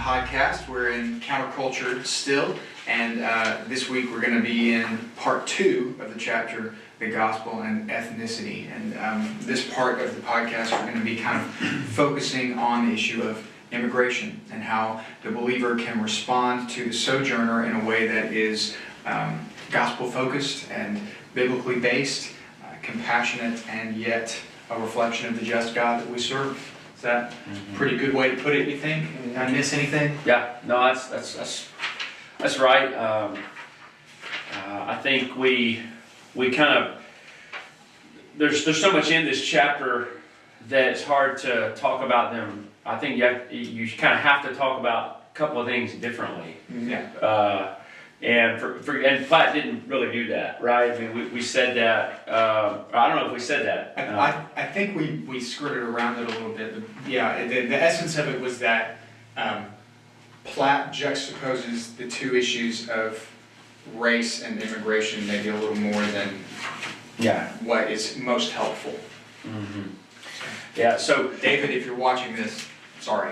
podcast. We're in counterculture still, and this week we're going to be in part 2 of the chapter, the gospel and ethnicity. And this part of the podcast we're going to be kind of focusing on the issue of immigration and how the believer can respond to the sojourner in a way that is gospel focused and biblically based, compassionate, and yet a reflection of the just God that we serve. Is that a pretty good way to put it, you think? Did I miss anything? Yeah, no, that's right. I think we kind of, there's so much in this chapter that it's hard to talk about them. I think you kind of have to talk about a couple of things differently. Yeah. And Platt didn't really do that, right? I mean, we said that. I don't know if we said that. I think we skirted around it a little bit. But yeah, the essence of it was that Platt juxtaposes the two issues of race and immigration maybe a little more than what is most helpful. Mm-hmm. Yeah. So David, if you're watching this, sorry,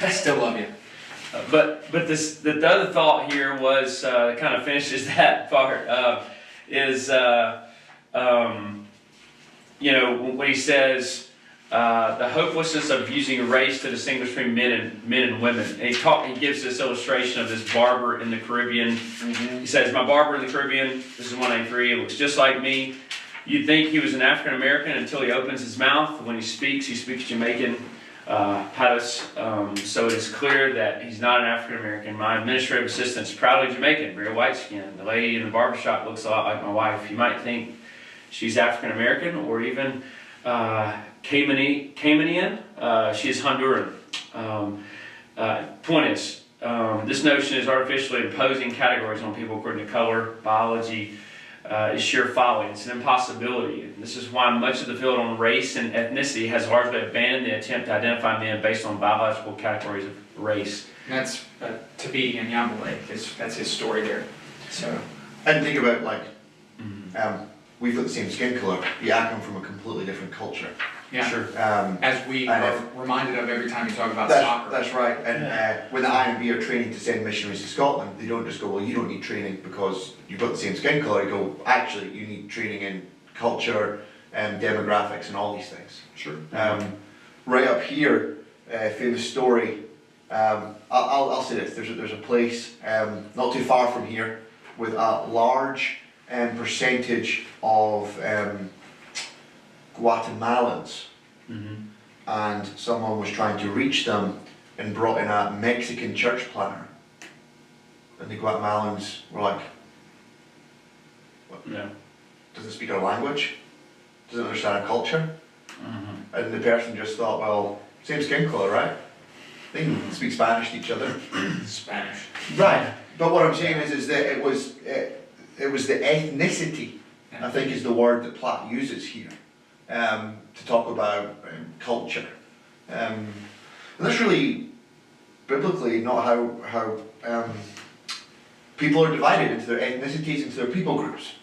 I still love you. But the other thought here was kind of finishes that part when he says the hopelessness of using race to distinguish between men and women. And he gives this illustration of this barber in the Caribbean. Mm-hmm. He says, "My barber in the Caribbean, this is 193, looks just like me. You'd think he was an African American until he opens his mouth. When he speaks Jamaican." So it is clear that he's not an African American. My administrative assistant's proudly Jamaican, very white skinned. The lady in the barbershop looks a lot like my wife. You might think she's African American or even Caymanian. She is Honduran. Point is, this notion is artificially imposing categories on people according to color, biology. Is sheer folly. It's an impossibility. And this is why much of the field on race and ethnicity has largely abandoned the attempt to identify men based on biological categories of race. And that's Tabiti and Yambale. That's his story there. So, and think about we've got the same skin color, yet I come from a completely different culture. Yeah, sure. As we are reminded of every time you talk about soccer. That's right. And when the IMB are training to send missionaries to Scotland, they don't just go, well, you don't need training because you've got the same skin colour. They go, actually, you need training in culture and demographics and all these things. Sure. Right up here, famous story. I'll say this. There's a place not too far from here with a large percentage of Guatemalans, and someone was trying to reach them and brought in a Mexican church planner, and the Guatemalans were like, what? Yeah. Doesn't speak our language, doesn't understand our culture, and the person just thought, well, same skin colour, right? They can speak Spanish to each other. Spanish. Right, but what I'm saying is that it was the ethnicity, I think, is the word that Platt uses here. To talk about culture, and that's really biblically not how people are divided into their ethnicities, into their people groups,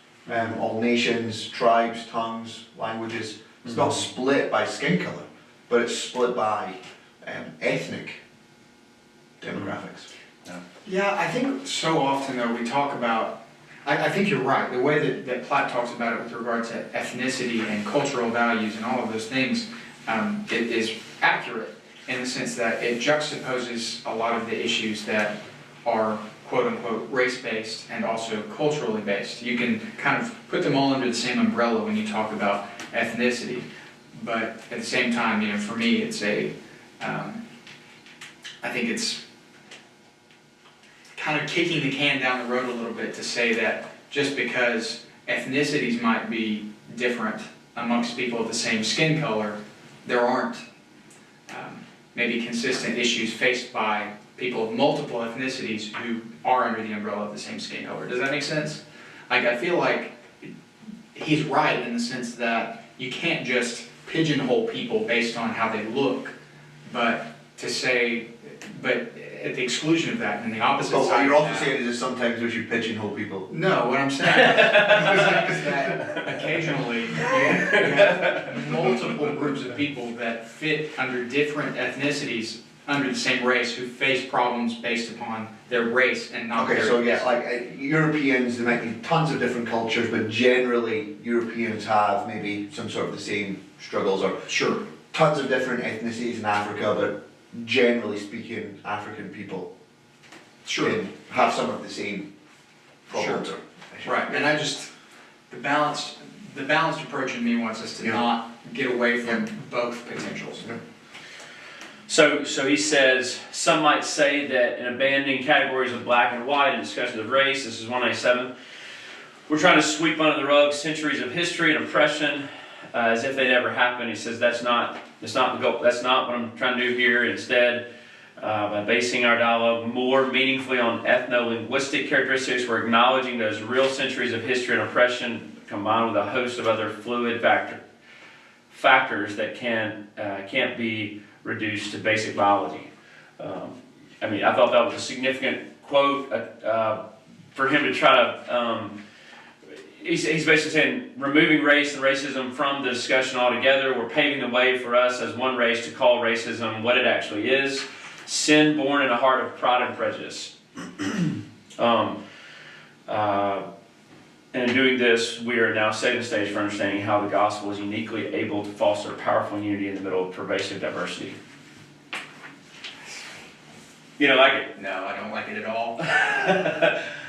all nations, tribes, tongues, languages. It's not split by skin color, but it's split by ethnic demographics. Yeah, I think so often though we talk about, I think you're right, the way that Platt talks about it with regard to ethnicity and cultural values and all of those things, it is accurate in the sense that it juxtaposes a lot of the issues that are quote-unquote race-based and also culturally based. You can kind of put them all under the same umbrella when you talk about ethnicity, but at the same time, for me it's I think it's kind of kicking the can down the road a little bit to say that just because ethnicities might be different amongst people of the same skin color, there aren't maybe consistent issues faced by people of multiple ethnicities who are under the umbrella of the same skin color. Does that make sense? I feel like he's right in the sense that you can't just pigeonhole people based on how they look, but at the exclusion of that and the opposite side. What you're also saying is that sometimes we should pigeonhole people. No, what I'm saying is that occasionally you have multiple groups of people that fit under different ethnicities under the same race who face problems based upon their race and not Okay, their so yeah, like Europeans, there might be tons of different cultures, but generally Europeans have maybe some sort of the same struggles, or Sure. tons of different ethnicities in Africa, but generally speaking, African people can have some of the same problems. Right, and the balanced approach in me wants us to not get away from both potentials. Yeah. So he says, some might say that in abandoning categories of black and white and discussions of race, this is 197, we're trying to sweep under the rug centuries of history and oppression as if they never happened. He says that's not the goal. That's not what I'm trying to do here. Instead, by basing our dialogue more meaningfully on ethno-linguistic characteristics, we're acknowledging those real centuries of history and oppression combined with a host of other fluid factors that can't be reduced to basic biology. I thought that was a significant quote for him to try to. He's basically saying, removing race and racism from the discussion altogether, we're paving the way for us as one race to call racism what it actually is: sin born in a heart of pride and prejudice. And in doing this, we are now setting the stage for understanding how the gospel is uniquely able to foster powerful unity in the middle of pervasive diversity. You don't like it? No, I don't like it at all.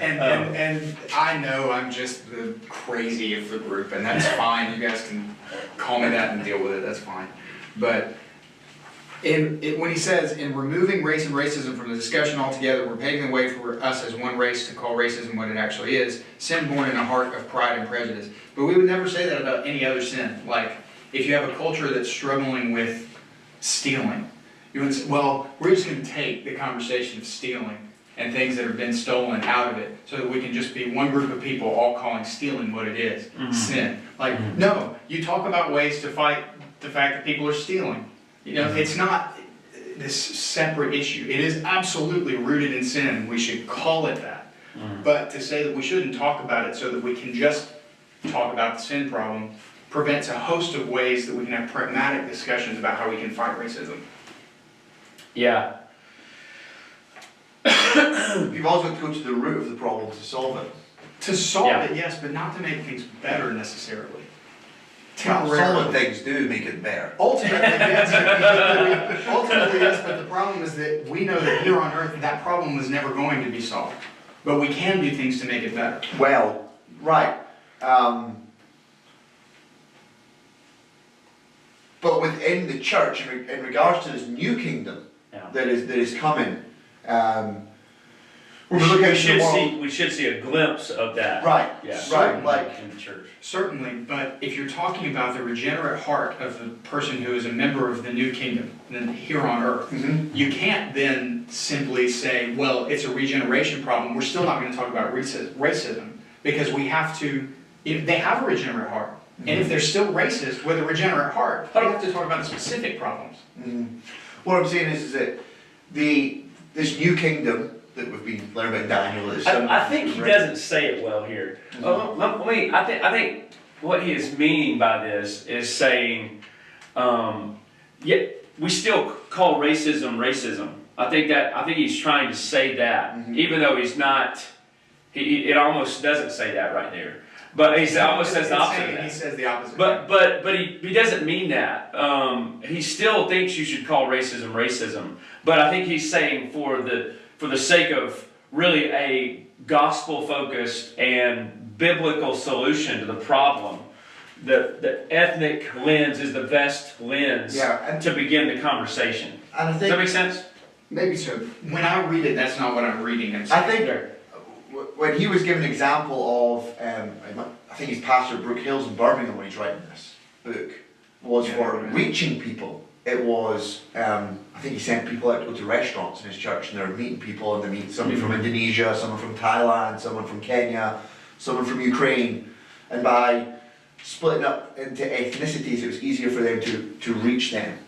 And I know I'm just the crazy of the group, and that's fine. You guys can call me that and deal with it. That's fine. But when he says, in removing race and racism from the discussion altogether, we're paving the way for us as one race to call racism what it actually is: sin born in a heart of pride and prejudice. But we would never say that about any other sin. Like, if you have a culture that's struggling with stealing, you would say, well, we're just going to take the conversation of stealing and things that have been stolen out of it so that we can just be one group of people all calling stealing what it is, sin. Like, no, you talk about ways to fight the fact that people are stealing. You know, it's not this separate issue. It is absolutely rooted in sin. We should call it that. But to say that we shouldn't talk about it so that we can just talk about the sin problem prevents a host of ways that we can have pragmatic discussions about how we can fight racism. Yeah. You've also got to go to the root of the problem to solve it. To solve it, yes, but not to make things better necessarily. Solid things do make it better. Ultimately, yes. Ultimately, yes, but the problem is that we know that here on earth that problem was never going to be solved. But we can do things to make it better. Well, right. But within the church, in regards to this new kingdom that is coming, we should see a glimpse of that. Right. Yeah. Right. Like in the church. Certainly, but if you're talking about the regenerate heart of the person who is a member of the new kingdom, then here on earth, you can't then simply say, well, it's a regeneration problem. We're still not going to talk about racism because we have to. They have a regenerate heart, and if they're still racist with a regenerate heart, we have to talk about the specific problems. What I'm saying is that this new kingdom that we've been learning about Daniel is. I think he doesn't say it well here. I think what he is meaning by this is saying, we still call racism racism. I think he's trying to say that, even though he's not. It almost doesn't say that right there. But he almost says the opposite of that. He says the opposite. But he doesn't mean that. He still thinks you should call racism racism. But I think he's saying for the sake of really a gospel-focused and biblical solution to the problem, the ethnic lens is the best lens to begin the conversation. And I think, does that make sense? Maybe so. When I read it, that's not what I'm reading. I think when he was giving an example of, I think he's Pastor Brooke Hills in Birmingham when he's writing this book, was for reaching people. It was, I think he sent people out to go to restaurants in his church and they're meeting people, and they meet somebody from Indonesia, someone from Thailand, someone from Kenya, someone from Ukraine, and by splitting up into ethnicities it was easier for them to reach them.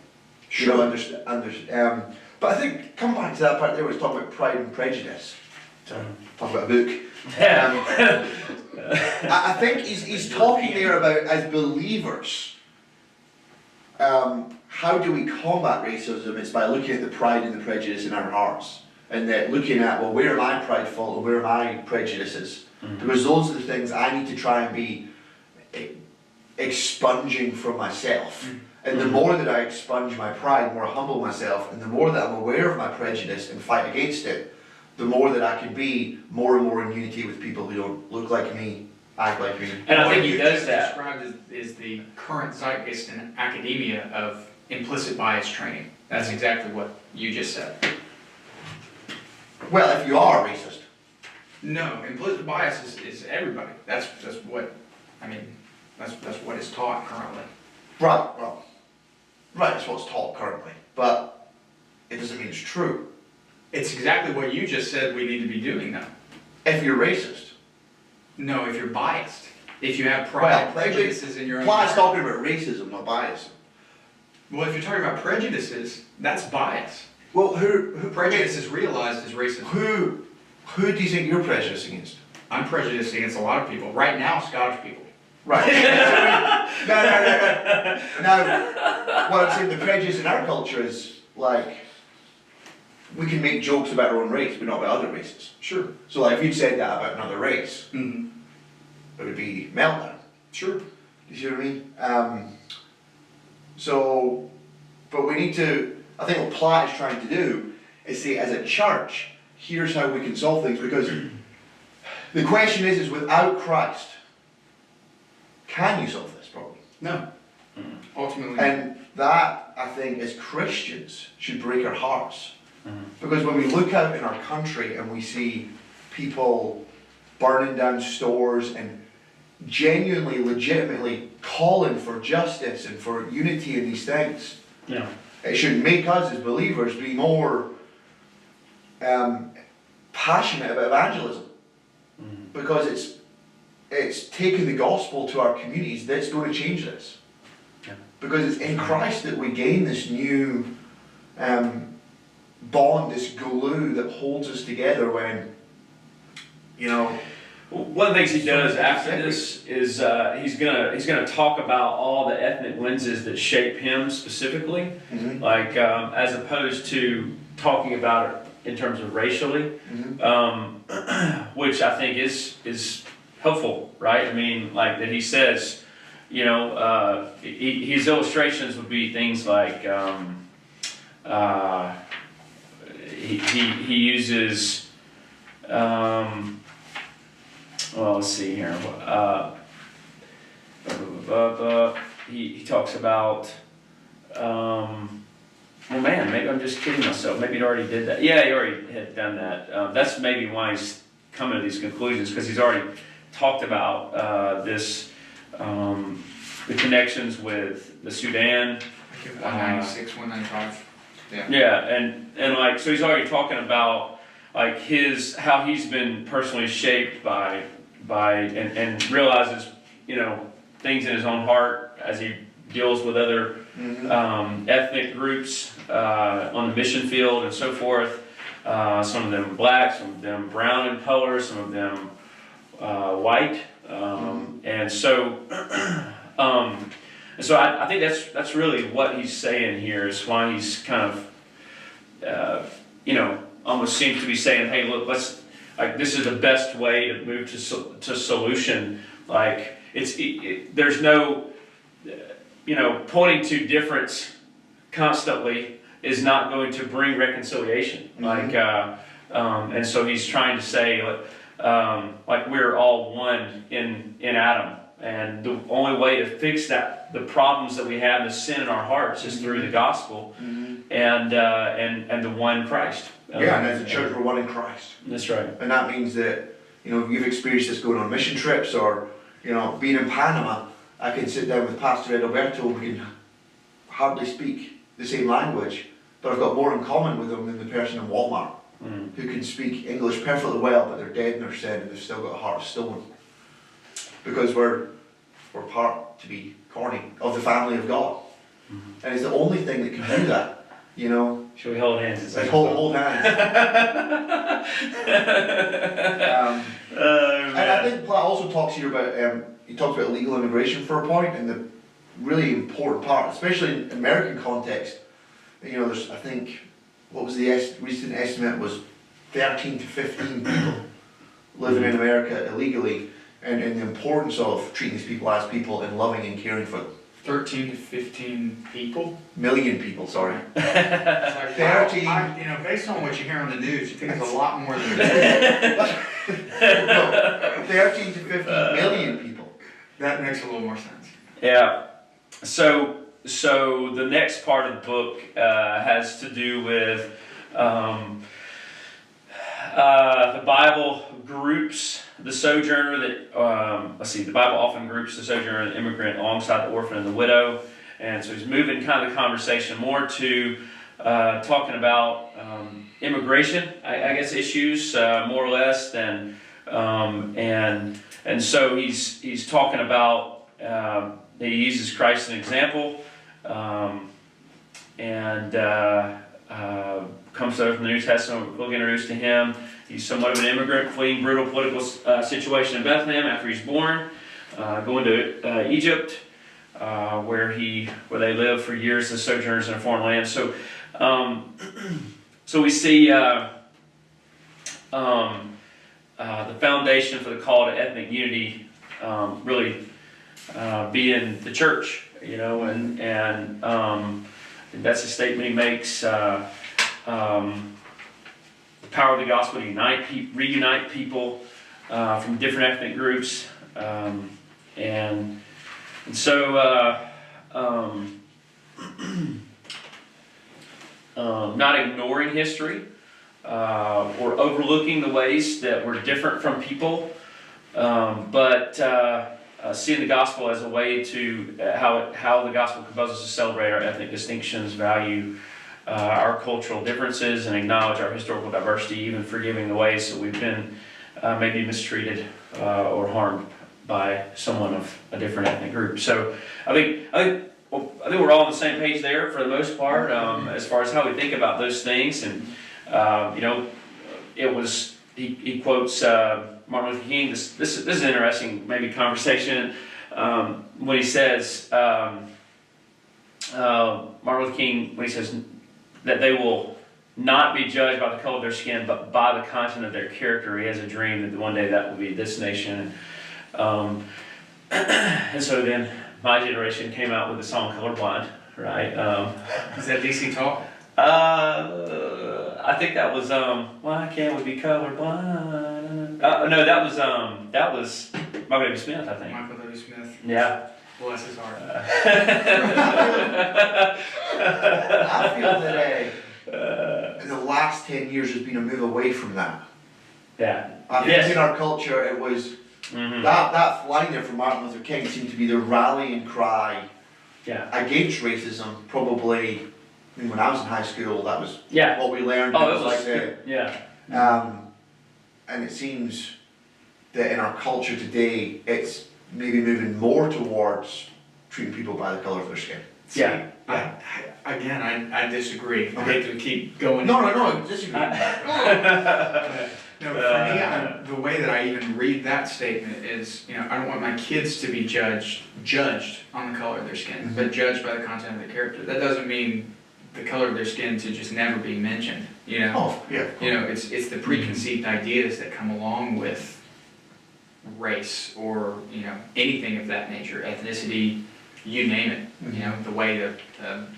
Sure. But I think, come back to that part there where it's talking about pride and prejudice, to talk about a book. I think he's talking there about, as believers, how do we combat racism? It's by looking at the pride and the prejudice in our hearts. And that looking at, well, where am I prideful and where are my prejudices? Because those are the things I need to try and be expunging from myself. And the more that I expunge my pride, the more I humble myself, and the more that I'm aware of my prejudice and fight against it, the more that I can be more and more in unity with people who don't look like me, act like me. And I think What he you does just that. described is the current zeitgeist in academia of implicit bias training. That's exactly what you just said. Well, if you are a racist. No, implicit bias is everybody. That's what, I mean, that's what is taught currently. Right, well, right, that's what's taught currently. But it doesn't mean it's true. It's exactly what you just said we need to be doing though. If you're racist. No, if you're biased. If you have pride and prejudices in your own Platt's heart. talking about racism, not bias. Well, if you're talking about prejudices, that's bias. Well, who Prejudice is realized as racism. who do you think you're prejudiced against? I'm prejudiced against a lot of people. Right now, Scottish people. Right. No. Now, what I'm saying, the prejudice in our culture is like, we can make jokes about our own race, but not about other races. Sure. So like, if you'd said that about another race, Mm-hmm. it would be meltdown. Sure. You see what I mean? But we need to, I think what Platt is trying to do is say, as a church, here's how we can solve things, because the question is without Christ, can you solve this problem? No. Ultimately. And that, I think, as Christians, should break our hearts. Because when we look out in our country and we see people burning down stores and genuinely, legitimately calling for justice and for unity in these things, Yeah. it should make us as believers be more passionate about evangelism. Because it's taking the gospel to our communities that's going to change this. Yeah. Because it's in Christ that we gain this new bond, this glue that holds us together when, you know. One of the things he does after this is he's gonna talk about all the ethnic lenses that shape him specifically, like as opposed to talking about it in terms of racially, which I think is helpful, right? I mean, like that he says, you know, his illustrations would be things like he uses. Well, let's see here. He talks about. Well, man, maybe I'm just kidding myself. Maybe he already did that. Yeah, he already had done that. That's maybe why he's coming to these conclusions, because he's already talked about this, the connections with the Sudan. 196, 195. Yeah. Yeah, and like, so he's already talking about like how he's been personally shaped by and realizes, you know, things in his own heart as he deals with other ethnic groups on the mission field and so forth. Some of them black, some of them brown in color, some of them white, and so I think that's really what he's saying here, is why he's kind of you know, almost seems to be saying, hey, look, this is the best way to move to solution. Like there's no, you know, pointing to difference constantly is not going to bring reconciliation. Like, and so he's trying to say, like we're all one in Adam, and the only way to fix that, the problems that we have, the sin in our hearts, is through the gospel and the one Christ. Yeah, and as a church, we're one in Christ. That's right. And that means that, you know, you've experienced this going on mission trips, or, you know, being in Panama. I can sit down with Pastor Edalberto, we can hardly speak the same language, but I've got more in common with them than the person in Walmart who can speak English perfectly well, but they're dead in their sin and they've still got a heart of stone. Because we're part, to be corny, of the family of God. And it's the only thing that can do that, you know. Shall we hold hands? Like hold hands. And I think Platt also talks here about, he talks about illegal immigration for a point, and really important part, especially in American context. You know, there's, I think, what was the recent estimate was 13 to 15 people living in America illegally, and the importance of treating these people as people and loving and caring for them. 13 to 15 people? Million people, sorry. It's like, 13. wow, you know, based on what you hear on the news, you think it's a lot more than that. No, 13 to 15 million people. That makes a little more sense. Yeah. So the next part of the book has to do with the Bible groups the Sojourner the Bible often groups the Sojourner and the immigrant alongside the orphan and the widow. And so he's moving kind of the conversation more to talking about immigration, I guess, issues more or less than and so he's talking about he uses Christ as an example comes over from the New Testament. We'll get introduced to him. He's somewhat of an immigrant fleeing brutal political situation in Bethlehem after he's born, going to Egypt, where they live for years as sojourners in a foreign land. So we see the foundation for the call to ethnic unity really being the church, you know, and that's a statement he makes. The power of the gospel to reunite people from different ethnic groups, and so not ignoring history or overlooking the ways that we're different from people, but seeing the gospel as a way to how the gospel compels us to celebrate our ethnic distinctions, value our cultural differences, and acknowledge our historical diversity, even forgiving the ways that we've been maybe mistreated or harmed by someone of a different ethnic group. So I think we're all on the same page there for the most part, as far as how we think about those things. And you know, it was he quotes Martin Luther King. This is an interesting maybe conversation when he says Martin Luther King, when he says that they will not be judged by the color of their skin, but by the content of their character. He has a dream that one day that will be this nation. And so then my generation came out with the song "Colorblind," right? Is that DC Talk? I think that was "Why Can't We Be Colorblind?" No, that was My Baby Smith, I think. Michael W. Smith. Yeah. Bless his heart. I feel that in the last 10 years there's been a move away from that. Yeah. I think in our culture it was that line there from Martin Luther King seemed to be the rallying cry against racism. Probably, I mean, when I was in high school, that was what we learned. Oh, it was like and it seems that in our culture today, it's maybe moving more towards treating people by the color of their skin. I disagree. I hate to keep going. No, disagree. No, for me, the way that I even read that statement is, you know, I don't want my kids to be judged on the color of their skin, but judged by the content of their character. That doesn't mean the color of their skin to just never be mentioned, you know? Oh, yeah. You know, it's the preconceived ideas that come along with race or, you know, anything of that nature, ethnicity, you name it. You know, the way that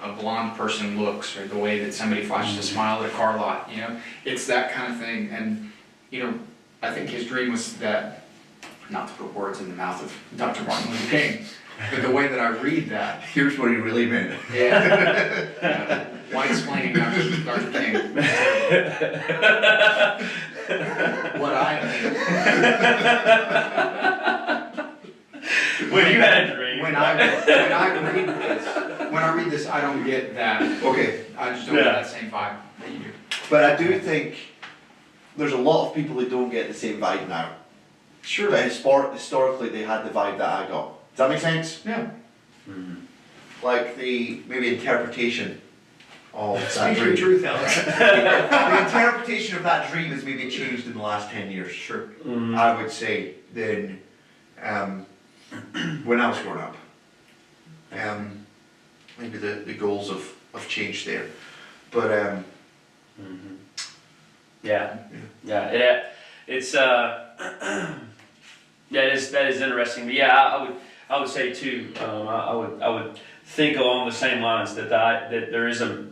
a blonde person looks, or the way that somebody flashes a smile at a car lot, you know? It's that kind of thing. And, you know, I think his dream was that, not to put words in the mouth of Dr. Martin Luther King, but the way that I read that. Here's what he really meant. Yeah. Why explaining Dr. King? What I mean. When you had a dream. When I read this, I don't get that. Okay. I just don't get that same vibe that you do. But I do think there's a lot of people who don't get the same vibe now. Sure. But historically, they had the vibe that I got. Does that make sense? Yeah. Like the maybe interpretation of that Speak your dream. truth, Alex. The interpretation of that dream has maybe changed in the last 10 years. Sure. I would say than when I was growing up. maybe the goals have changed there. But it's that is interesting. But yeah, I would say too. I would think along the same lines that there is a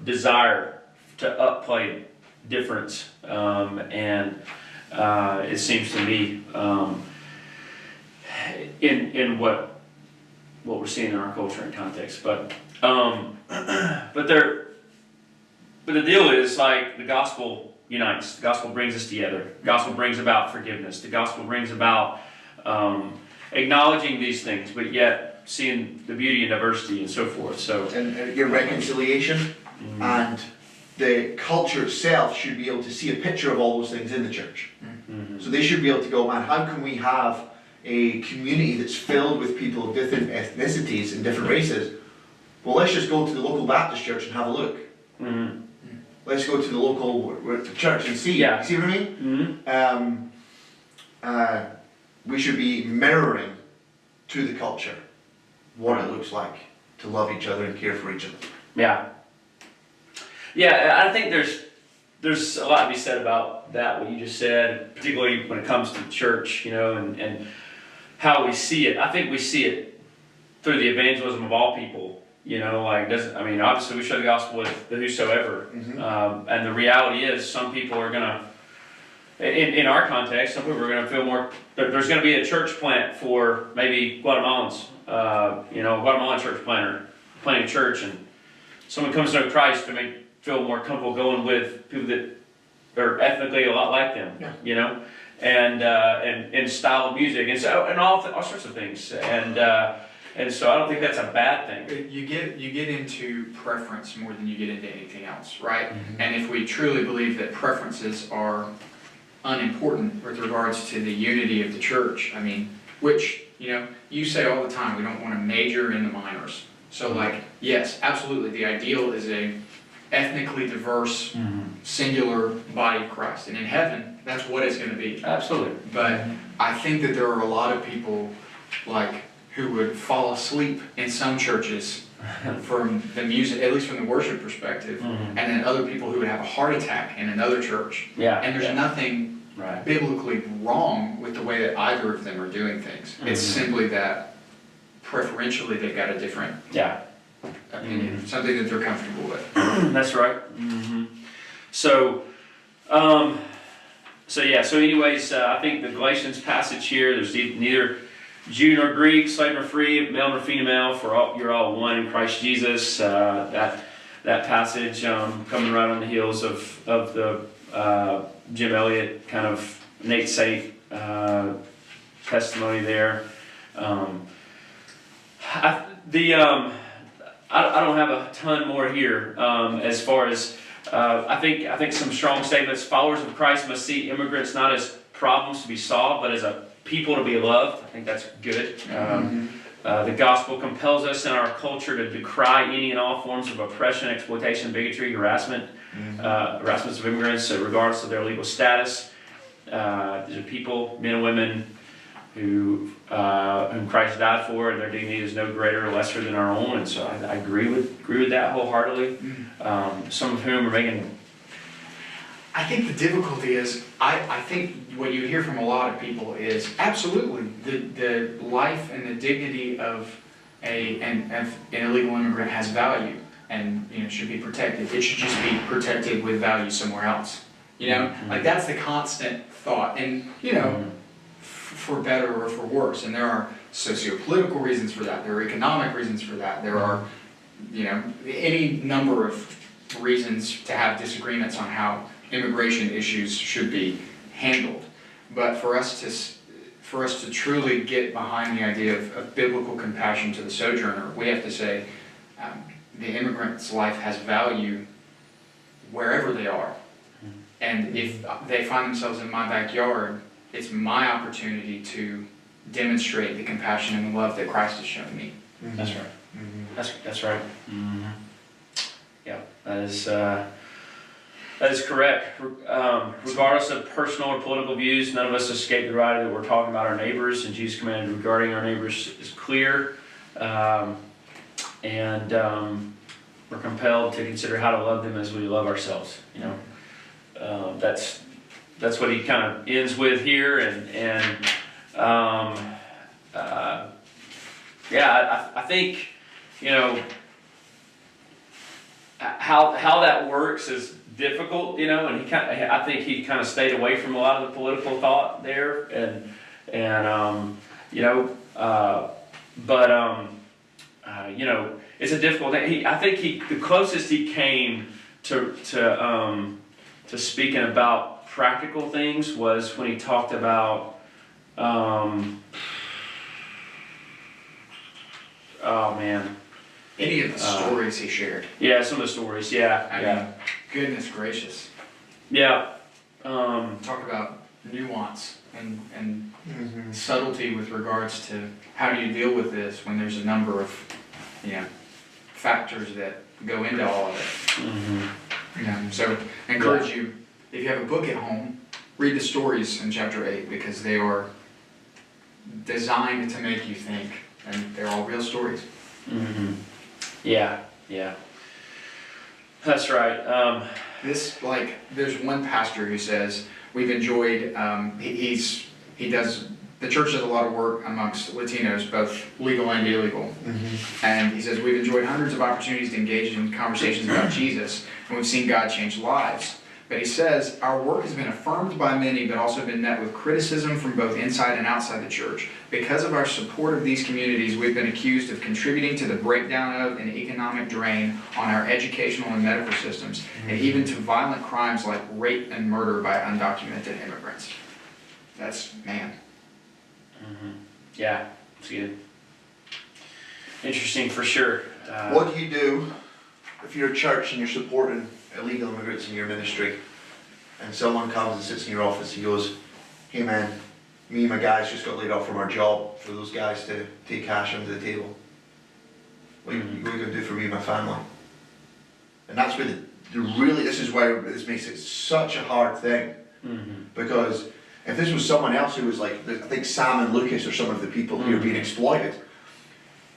desire to upplay difference, and it seems to me in what we're seeing in our culture and context, but the deal is, like, the gospel unites. The gospel brings us together. The gospel brings about forgiveness. The gospel brings about acknowledging these things, but yet seeing the beauty and diversity and so forth. So and your reconciliation and the culture itself should be able to see a picture of all those things in the church. So they should be able to go, man, how can we have a community that's filled with people of different ethnicities and different races? Well, let's just go to the local Baptist church and have a look. Let's go to the local church and see. Yeah. See what I mean? We should be mirroring to the culture what it looks like to love each other and care for each other. Yeah. I think there's a lot to be said about that, what you just said, particularly when it comes to church, and how we see it. I think we see it through the evangelism of all people. Obviously we share the gospel with the whosoever. And the reality is, some people are gonna, in our context, some people are gonna feel more, there's gonna be a church plant for maybe Guatemalans, Guatemalan church planting a church, and someone comes to know Christ, they may feel more comfortable going with people that are ethnically a lot like them, and in style of music, and so, and all sorts of things, and so I don't think that's a bad thing. You get into preference more than you get into anything else, right? And if we truly believe that preferences are unimportant with regards to the unity of the church, which, you say all the time, we don't want to major in the minors. So yes, absolutely, the ideal is a ethnically diverse, singular body of Christ. And in heaven, that's what it's going to be. Absolutely. But I think that there are a lot of people, who would fall asleep in some churches from the music, at least from the worship perspective, and then other people who would have a heart attack in another church. And there's nothing biblically wrong with the way that either of them are doing things. It's simply that preferentially they've got a different opinion, something that they're comfortable with. That's right. So anyways, I think the Galatians passage here, there's neither Jew nor Greek, slave nor free, male nor female, you're all one in Christ Jesus. That passage coming right on the heels of the Jim Elliott kind of Nate Safe testimony there. I don't have a ton more here as far as I think some strong statements. Followers of Christ must see immigrants not as problems to be solved, but as a people to be loved. I think that's good. The gospel compels us in our culture to decry any and all forms of oppression, exploitation, bigotry, harassments of immigrants, regardless of their legal status. These are people, men and women, whom Christ died for, and their dignity is no greater or lesser than our own. And so I agree with that wholeheartedly. Some of whom are making. I think the difficulty is, I think what you hear from a lot of people is absolutely the life and the dignity of an illegal immigrant has value and should be protected. It should just be protected with value somewhere else. That's the constant thought, and for better or for worse. And there are socio-political reasons for that. There are economic reasons for that. There are any number of reasons to have disagreements on how immigration issues should be handled. But for us to truly get behind the idea of biblical compassion to the sojourner, we have to say the immigrant's life has value wherever they are. And if they find themselves in my backyard, it's my opportunity to demonstrate the compassion and the love that Christ has shown me. That's right. That's right. Yeah, that is correct. Regardless of personal or political views, none of us escape the reality that we're talking about our neighbors, and Jesus' command regarding our neighbors is clear. we're compelled to consider how to love them as we love ourselves. That's what he kind of ends with here, I think how that works is difficult, and I think he kind of stayed away from a lot of the political thought there, it's a difficult thing. I think the closest he came to speaking about practical things was when he talked about, Any of the stories he shared. Yeah, some of the stories, I mean, goodness gracious. Yeah. Talk about nuance and subtlety with regards to how do you deal with this when there's a number of, factors that go into all of it. So I encourage you, if you have a book at home, read the stories in chapter 8 because they are designed to make you think, and they're all real stories. Yeah. That's right. There's one pastor who says we've enjoyed. The church does a lot of work amongst Latinos, both legal and illegal. And he says we've enjoyed hundreds of opportunities to engage in conversations about Jesus, and we've seen God change lives. But he says our work has been affirmed by many, but also been met with criticism from both inside and outside the church. Because of our support of these communities, we've been accused of contributing to the breakdown of and economic drain on our educational and medical systems, and even to violent crimes like rape and murder by undocumented immigrants. That's, man. Yeah, it's good. Interesting for sure. What do you do if you're a church and you're supporting illegal immigrants in your ministry, and someone comes and sits in your office and goes, "Hey man, me and my guys just got laid off from our job for those guys to take cash under the table. What are you going to do for me and my family?" And that's where this is why this makes it such a hard thing. Because if this was someone else who was like, I think Sam and Lucas are some of the people who are being exploited,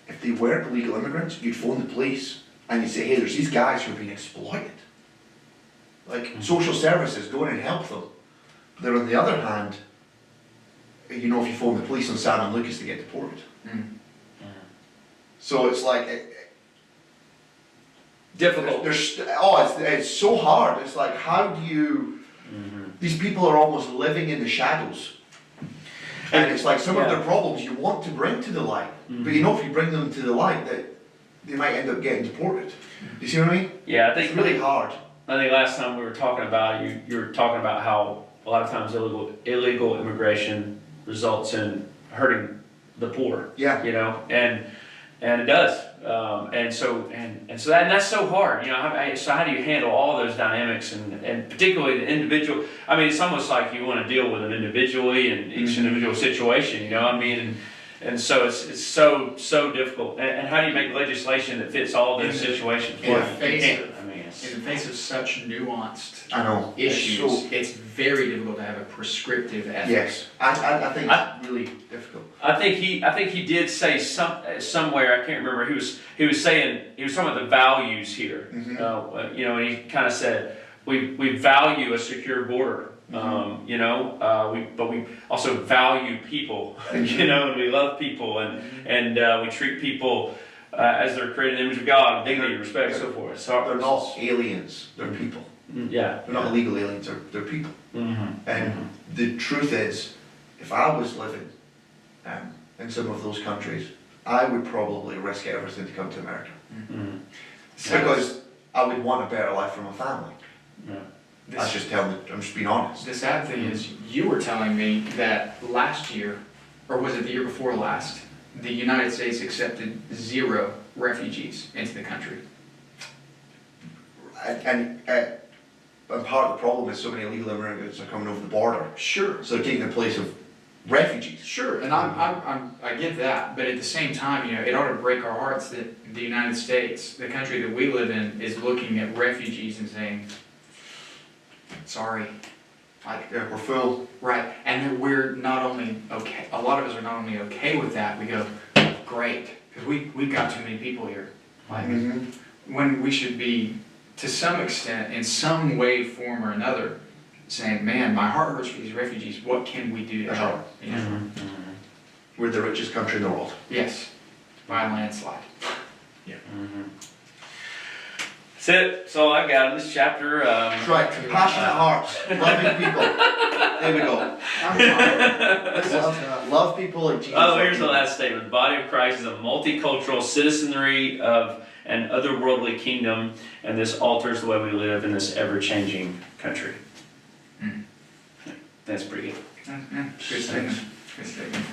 if they weren't illegal immigrants, you'd phone the police and you'd say, "Hey, there's these guys who are being exploited. Like, social services, go in and help them." But then on the other hand, if you phone the police on Sam and Lucas, they get deported. So it's like, difficult. It's so hard. It's like, how do you, these people are almost living in the shadows. And it's like some of their problems you want to bring to the light, but if you bring them to the light, that they might end up getting deported. Do you see what I mean? Yeah, I think it's really hard. I think last time we were talking about you were talking about how a lot of times illegal immigration results in hurting the poor. Yeah. And it does. And that's so hard. So how do you handle all those dynamics and particularly the individual? I mean, it's almost like you want to deal with them individually in each individual situation. And so it's so difficult. And how do you make legislation that fits all those situations? In the face of such nuanced issues, it's very difficult to have a prescriptive ethic. Yes, I think it's really difficult. I think he did say somewhere, I can't remember. He was talking about the values here. And he kind of said we value a secure border. But we also value people, and we love people, and we treat people as they're created in the image of God, dignity, respect, and so forth. So they're not aliens; they're people. Yeah, they're not illegal aliens; they're people. And the truth is, if I was living in some of those countries, I would probably risk everything to come to America because I would want a better life for my family. I'm just being honest. The sad thing is, you were telling me that last year, or was it the year before last, the United States accepted 0 refugees into the country. And part of the problem is so many illegal immigrants are coming over the border. Sure. So they're taking the place of refugees. Sure, and I get that, but at the same time, it ought to break our hearts that the United States, the country that we live in, is looking at refugees and saying, sorry, we're full. Right, and that we're not only okay, a lot of us are not only okay with that, we go, great, Because we've got too many people here. Like, Mhm. when we should be, to some extent, in some way, form, or another, saying, man, my heart hurts for these refugees, what can we do to That's help? You know? Mm-hmm. We're the richest country in the world. Yes, by a landslide. Mm-hmm. That's it. That's all I got in this chapter. That's right, compassionate hearts, loving people. There we go. Love people like Jesus. Oh, here's the last statement. The body of Christ is a multicultural citizenry of an otherworldly kingdom, and this alters the way we live in this ever-changing country. Mm. That's pretty good. Yeah, good statement. Good statement.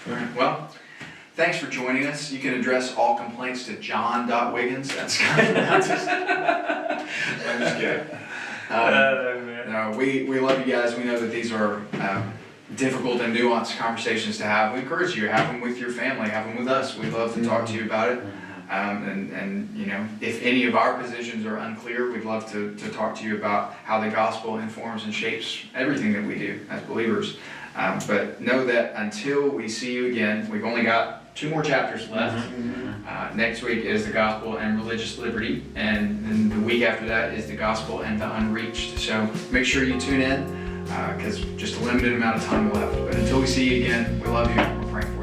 All right, well, thanks for joining us. You can address all complaints to john.wiggins at Skyland. I'm just kidding. No, we love you guys. We know that these are difficult and nuanced conversations to have. We encourage you to have them with your family, have them with us. We'd love to talk to you about it. And you know, if any of our positions are unclear, we'd love to talk to you about how the gospel informs and shapes everything that we do as believers. But know that until we see you again, we've only got 2 more chapters left. Next week is the gospel and religious liberty, and then the week after that is the gospel and the unreached. So make sure you tune in, because just a limited amount of time left. But until we see you again, we love you. We're praying for you.